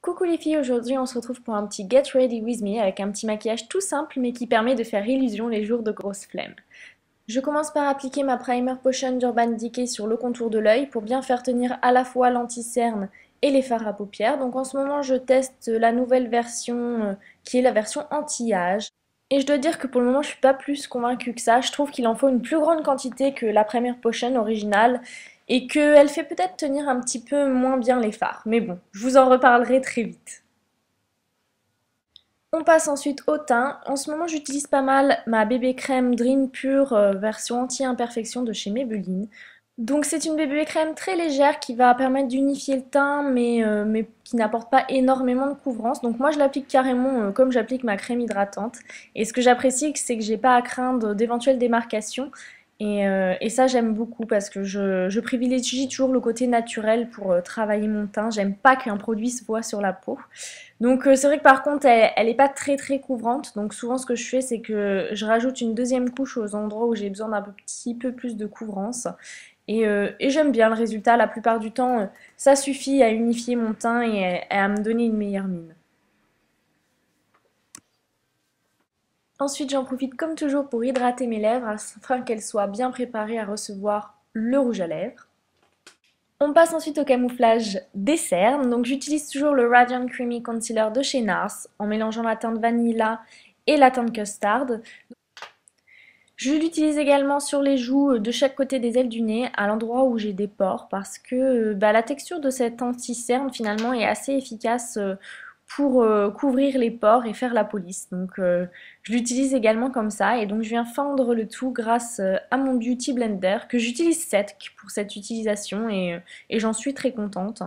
Coucou les filles, aujourd'hui on se retrouve pour un petit Get Ready With Me avec un petit maquillage tout simple mais qui permet de faire illusion les jours de grosse flemme. Je commence par appliquer ma Primer Potion d'Urban Decay sur le contour de l'œil pour bien faire tenir à la fois l'anti-cerne et les fards à paupières. Donc en ce moment je teste la nouvelle version qui est la version anti-âge. Et je dois dire que pour le moment je suis pas plus convaincue que ça. Je trouve qu'il en faut une plus grande quantité que la Primer Potion originale et qu'elle fait peut-être tenir un petit peu moins bien les fards. Mais bon, je vous en reparlerai très vite. On passe ensuite au teint. En ce moment, j'utilise pas mal ma bébé crème Dream Pure version anti-imperfection de chez Maybelline. Donc c'est une bébé crème très légère qui va permettre d'unifier le teint mais qui n'apporte pas énormément de couvrance. Donc moi je l'applique carrément comme j'applique ma crème hydratante. Et ce que j'apprécie c'est que j'ai pas à craindre d'éventuelles démarcations. Et ça j'aime beaucoup parce que je privilégie toujours le côté naturel pour travailler mon teint. J'aime pas qu'un produit se voit sur la peau. Donc c'est vrai que par contre elle est pas très couvrante. Donc souvent ce que je fais c'est que je rajoute une deuxième couche aux endroits où j'ai besoin d'un petit peu plus de couvrance. Et j'aime bien le résultat, la plupart du temps, ça suffit à unifier mon teint et à me donner une meilleure mine. Ensuite, j'en profite comme toujours pour hydrater mes lèvres afin qu'elles soient bien préparées à recevoir le rouge à lèvres. On passe ensuite au camouflage des cernes. Donc j'utilise toujours le Radiant Creamy Concealer de chez NARS en mélangeant la teinte Vanilla et la teinte Custard. Je l'utilise également sur les joues de chaque côté des ailes du nez, à l'endroit où j'ai des pores, parce que la texture de cet anti-cerne finalement est assez efficace pour couvrir les pores et faire la police. Donc je l'utilise également comme ça, et donc je viens fendre le tout grâce à mon Beauty Blender, que j'utilise sec pour cette utilisation, et j'en suis très contente.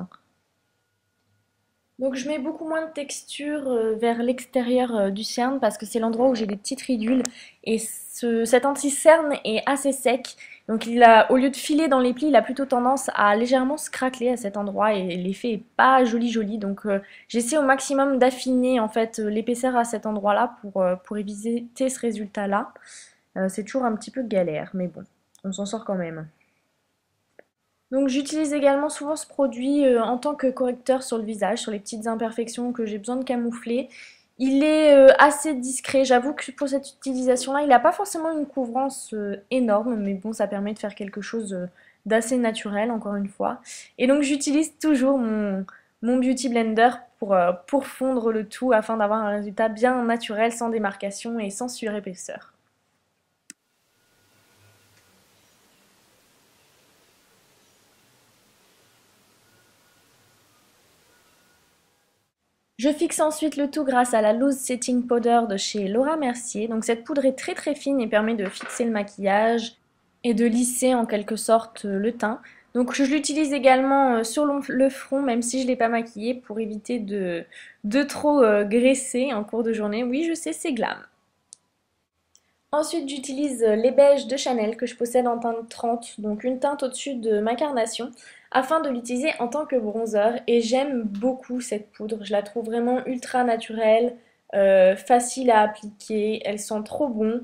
Donc je mets beaucoup moins de texture vers l'extérieur du cerne parce que c'est l'endroit où j'ai des petites ridules et cet anti-cerne est assez sec. Donc au lieu de filer dans les plis, il a plutôt tendance à légèrement se craqueler à cet endroit et l'effet est pas joli. Donc j'essaie au maximum d'affiner en fait l'épaisseur à cet endroit-là pour éviter ce résultat-là. C'est toujours un petit peu galère, mais bon, on s'en sort quand même. Donc j'utilise également souvent ce produit en tant que correcteur sur le visage, sur les petites imperfections que j'ai besoin de camoufler. Il est assez discret, j'avoue que pour cette utilisation-là, il n'a pas forcément une couvrance énorme, mais bon, ça permet de faire quelque chose d'assez naturel, encore une fois. Et donc j'utilise toujours mon Beauty Blender pour fondre le tout afin d'avoir un résultat bien naturel, sans démarcation et sans surépaisseur. Je fixe ensuite le tout grâce à la Loose Setting Powder de chez Laura Mercier. Donc cette poudre est très fine et permet de fixer le maquillage et de lisser en quelque sorte le teint. Donc je l'utilise également sur le front même si je ne l'ai pas maquillé pour éviter de trop graisser en cours de journée. Oui je sais c'est glam. Ensuite, j'utilise les beiges de Chanel que je possède en teinte 30, donc une teinte au-dessus de ma carnation, afin de l'utiliser en tant que bronzer. Et j'aime beaucoup cette poudre, je la trouve vraiment ultra naturelle, facile à appliquer, elle sent trop bon.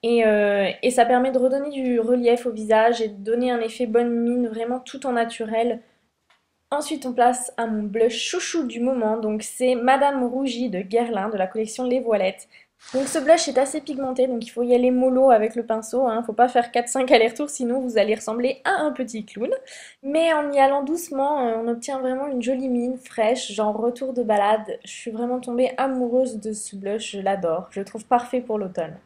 Et ça permet de redonner du relief au visage et de donner un effet bonne mine vraiment tout en naturel. Ensuite, on passe à mon blush chouchou du moment, donc c'est Madame Rougie de Guerlain de la collection Les Voilettes. Donc ce blush est assez pigmenté, donc il faut y aller mollo avec le pinceau, hein. Faut pas faire 4-5 allers-retours, sinon vous allez ressembler à un petit clown. Mais en y allant doucement, on obtient vraiment une jolie mine fraîche, genre retour de balade. Je suis vraiment tombée amoureuse de ce blush, je l'adore, je le trouve parfait pour l'automne.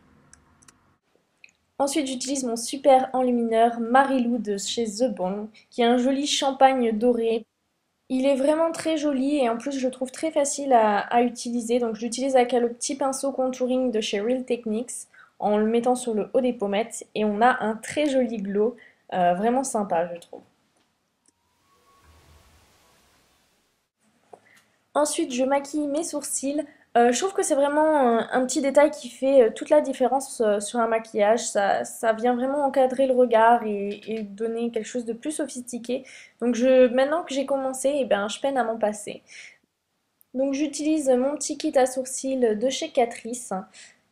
Ensuite, j'utilise mon super enlumineur Marilou de chez The Bon, qui est un joli champagne doré. Il est vraiment très joli et en plus je le trouve très facile à utiliser. Donc je l'utilise avec le petit pinceau contouring de chez Real Techniques en le mettant sur le haut des pommettes et on a un très joli glow, vraiment sympa je trouve. Ensuite, je maquille mes sourcils. Je trouve que c'est vraiment un petit détail qui fait toute la différence sur un maquillage. Ça vient vraiment encadrer le regard et donner quelque chose de plus sophistiqué. Donc maintenant que j'ai commencé, eh ben, je peine à m'en passer. Donc j'utilise mon petit kit à sourcils de chez Catrice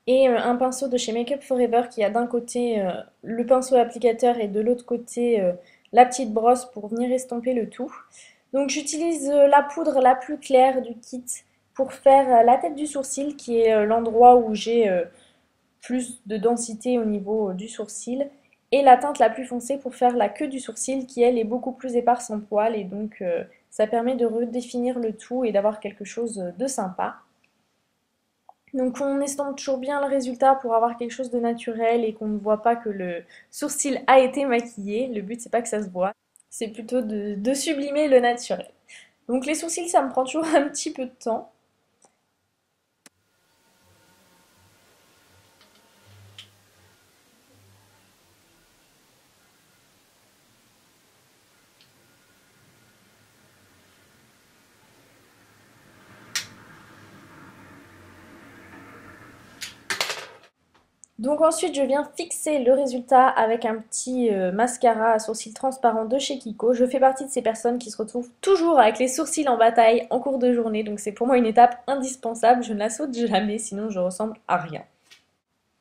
et un pinceau de chez Makeup Forever qui a d'un côté le pinceau applicateur et de l'autre côté la petite brosse pour venir estomper le tout. Donc j'utilise la poudre la plus claire du kit pour faire la tête du sourcil, qui est l'endroit où j'ai plus de densité au niveau du sourcil, et la teinte la plus foncée pour faire la queue du sourcil, qui elle est beaucoup plus éparse en poils, et donc ça permet de redéfinir le tout et d'avoir quelque chose de sympa. Donc on estompe toujours bien le résultat pour avoir quelque chose de naturel et qu'on ne voit pas que le sourcil a été maquillé. Le but c'est pas que ça se voit, c'est plutôt de sublimer le naturel. Donc les sourcils ça me prend toujours un petit peu de temps. Donc ensuite je viens fixer le résultat avec un petit mascara à sourcils transparent de chez Kiko. Je fais partie de ces personnes qui se retrouvent toujours avec les sourcils en bataille en cours de journée, donc c'est pour moi une étape indispensable, je ne la saute jamais sinon je ressemble à rien.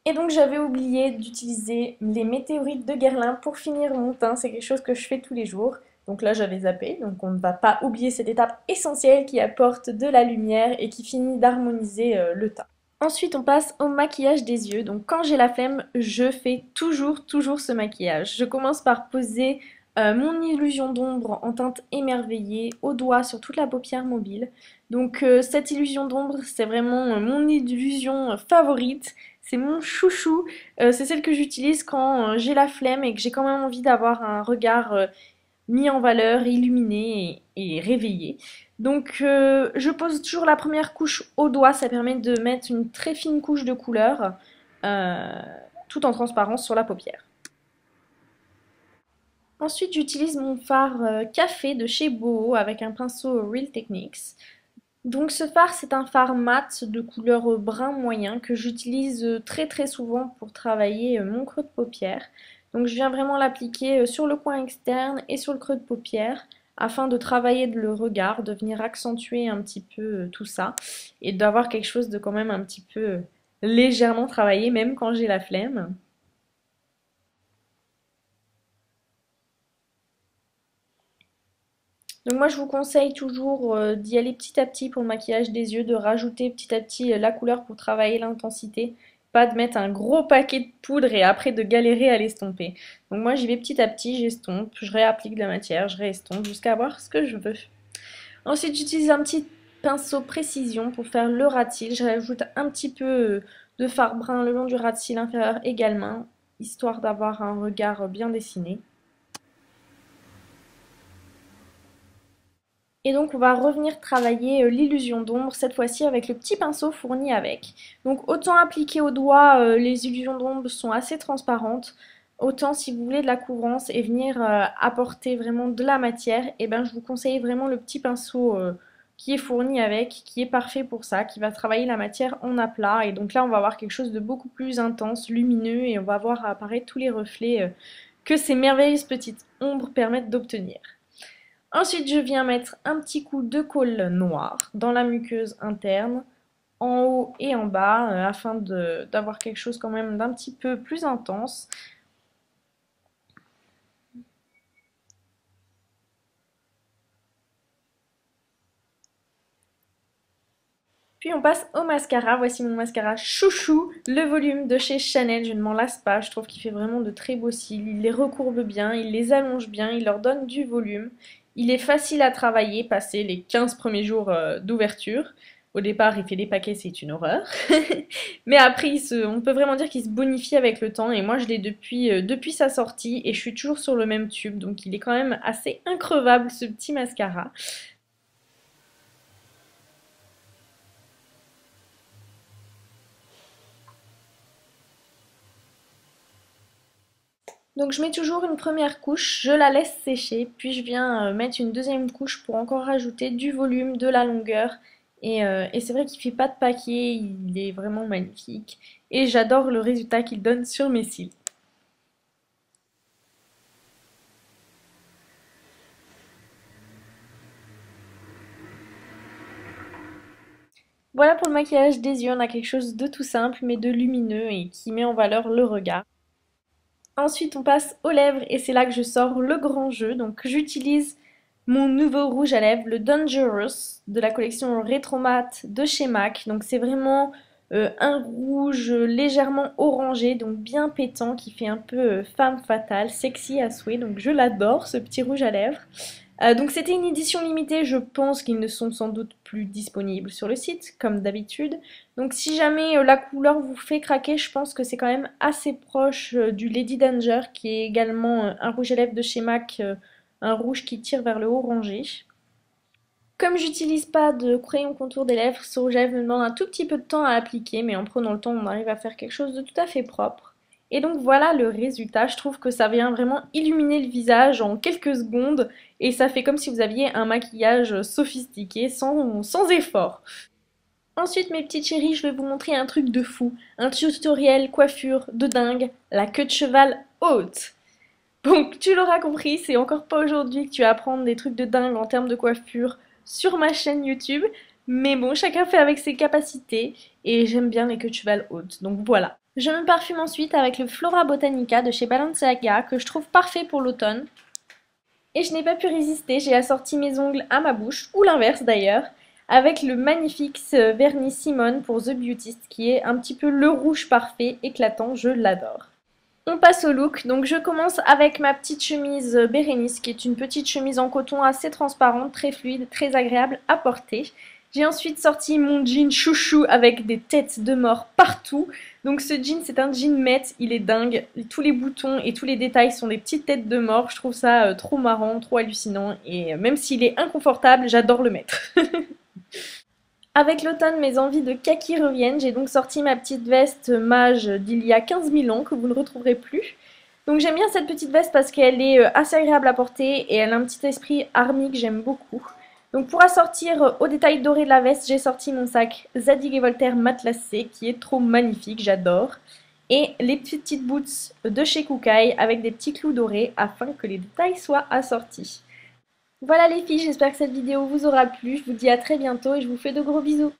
Et donc j'avais oublié d'utiliser les météorites de Guerlain pour finir mon teint, c'est quelque chose que je fais tous les jours. Donc là j'avais zappé, donc on ne va pas oublier cette étape essentielle qui apporte de la lumière et qui finit d'harmoniser le teint. Ensuite, on passe au maquillage des yeux. Donc quand j'ai la flemme, je fais toujours ce maquillage. Je commence par poser mon illusion d'ombre en teinte émerveillée au doigt sur toute la paupière mobile. Donc cette illusion d'ombre, c'est vraiment mon illusion favorite. C'est mon chouchou. C'est celle que j'utilise quand j'ai la flemme et que j'ai quand même envie d'avoir un regard mis en valeur, illuminé et réveillé. Donc je pose toujours la première couche au doigt, ça permet de mettre une très fine couche de couleur euh, tout en transparence sur la paupière. Ensuite j'utilise mon fard café de chez Boho avec un pinceau Real Techniques. Donc ce fard c'est un fard mat de couleur brun moyen que j'utilise très souvent pour travailler mon creux de paupière. Donc je viens vraiment l'appliquer sur le coin externe et sur le creux de paupière afin de travailler le regard, de venir accentuer un petit peu tout ça et d'avoir quelque chose de quand même un petit peu légèrement travaillé même quand j'ai la flemme. Donc moi je vous conseille toujours d'y aller petit à petit pour le maquillage des yeux, de rajouter petit à petit la couleur pour travailler l'intensité, pas de mettre un gros paquet de poudre et après de galérer à l'estomper. Donc moi j'y vais petit à petit, j'estompe, je réapplique de la matière, je réestompe jusqu'à avoir ce que je veux. Ensuite j'utilise un petit pinceau précision pour faire le ras de cils, je rajoute un petit peu de fard brun le long du ras de cils inférieur également, histoire d'avoir un regard bien dessiné. Et donc on va revenir travailler l'illusion d'ombre, cette fois-ci avec le petit pinceau fourni avec. Donc autant appliquer au doigt, les illusions d'ombre sont assez transparentes, autant si vous voulez de la couvrance et venir apporter vraiment de la matière, et ben je vous conseille vraiment le petit pinceau qui est fourni avec, qui est parfait pour ça, qui va travailler la matière en aplat. Et donc là on va avoir quelque chose de beaucoup plus intense, lumineux, et on va voir apparaître tous les reflets que ces merveilleuses petites ombres permettent d'obtenir. Ensuite, je viens mettre un petit coup de colle noir dans la muqueuse interne, en haut et en bas, afin d'avoir quelque chose quand même d'un petit peu plus intense. Puis on passe au mascara. Voici mon mascara chouchou, le volume de chez Chanel. Je ne m'en lasse pas, je trouve qu'il fait vraiment de très beaux cils. Il les recourbe bien, il les allonge bien, il leur donne du volume. Il est facile à travailler, passer les 15 premiers jours d'ouverture. Au départ, il fait des paquets, c'est une horreur. Mais après, on peut vraiment dire qu'il se bonifie avec le temps. Et moi, je l'ai depuis sa sortie et je suis toujours sur le même tube. Donc il est quand même assez increvable, ce petit mascara. Donc je mets toujours une première couche, je la laisse sécher, puis je viens mettre une deuxième couche pour encore rajouter du volume, de la longueur. Et c'est vrai qu'il fait pas de paquet, il est vraiment magnifique. Et j'adore le résultat qu'il donne sur mes cils. Voilà pour le maquillage des yeux, on a quelque chose de tout simple mais de lumineux et qui met en valeur le regard. Ensuite on passe aux lèvres et c'est là que je sors le grand jeu. Donc j'utilise mon nouveau rouge à lèvres, le Dangerous de la collection Retromat de chez MAC. Donc c'est vraiment un rouge légèrement orangé, donc bien pétant, qui fait un peu femme fatale, sexy à souhait. Donc je l'adore, ce petit rouge à lèvres. Donc c'était une édition limitée, je pense qu'ils ne sont sans doute plus disponibles sur le site, comme d'habitude. Donc si jamais la couleur vous fait craquer, je pense que c'est quand même assez proche du Lady Danger, qui est également un rouge à lèvres de chez MAC, un rouge qui tire vers le orangé. Comme j'utilise pas de crayon contour des lèvres, ce rouge à lèvres me demande un tout petit peu de temps à appliquer, mais en prenant le temps, on arrive à faire quelque chose de tout à fait propre. Et donc voilà le résultat, je trouve que ça vient vraiment illuminer le visage en quelques secondes, et ça fait comme si vous aviez un maquillage sophistiqué sans effort. Ensuite mes petites chéries, je vais vous montrer un truc de fou, un tutoriel coiffure de dingue, la queue de cheval haute. Donc tu l'auras compris, c'est encore pas aujourd'hui que tu vas apprendre des trucs de dingue en termes de coiffure sur ma chaîne YouTube. Mais bon, chacun fait avec ses capacités et j'aime bien les queues de cheval hautes. Donc voilà. Je me parfume ensuite avec le Flora Botanica de chez Balenciaga que je trouve parfait pour l'automne. Et je n'ai pas pu résister, j'ai assorti mes ongles à ma bouche, ou l'inverse d'ailleurs, avec le magnifique vernis Simone pour The Beautist qui est un petit peu le rouge parfait, éclatant, je l'adore. On passe au look, donc je commence avec ma petite chemise Bérénice qui est une petite chemise en coton assez transparente, très fluide, très agréable à porter. J'ai ensuite sorti mon jean chouchou avec des têtes de mort partout. Donc ce jean c'est un jean mat, il est dingue, tous les boutons et tous les détails sont des petites têtes de mort, je trouve ça trop marrant, trop hallucinant et même s'il est inconfortable, j'adore le mettre. Avec l'automne, mes envies de kaki reviennent. J'ai donc sorti ma petite veste mage d'il y a 15 000 ans que vous ne retrouverez plus. Donc j'aime bien cette petite veste parce qu'elle est assez agréable à porter et elle a un petit esprit army que j'aime beaucoup. Donc pour assortir au détail doré de la veste, j'ai sorti mon sac Zadig et Voltaire matelassé qui est trop magnifique, j'adore. Et les petites boots de chez Kookai avec des petits clous dorés afin que les détails soient assortis. Voilà les filles, j'espère que cette vidéo vous aura plu. Je vous dis à très bientôt et je vous fais de gros bisous.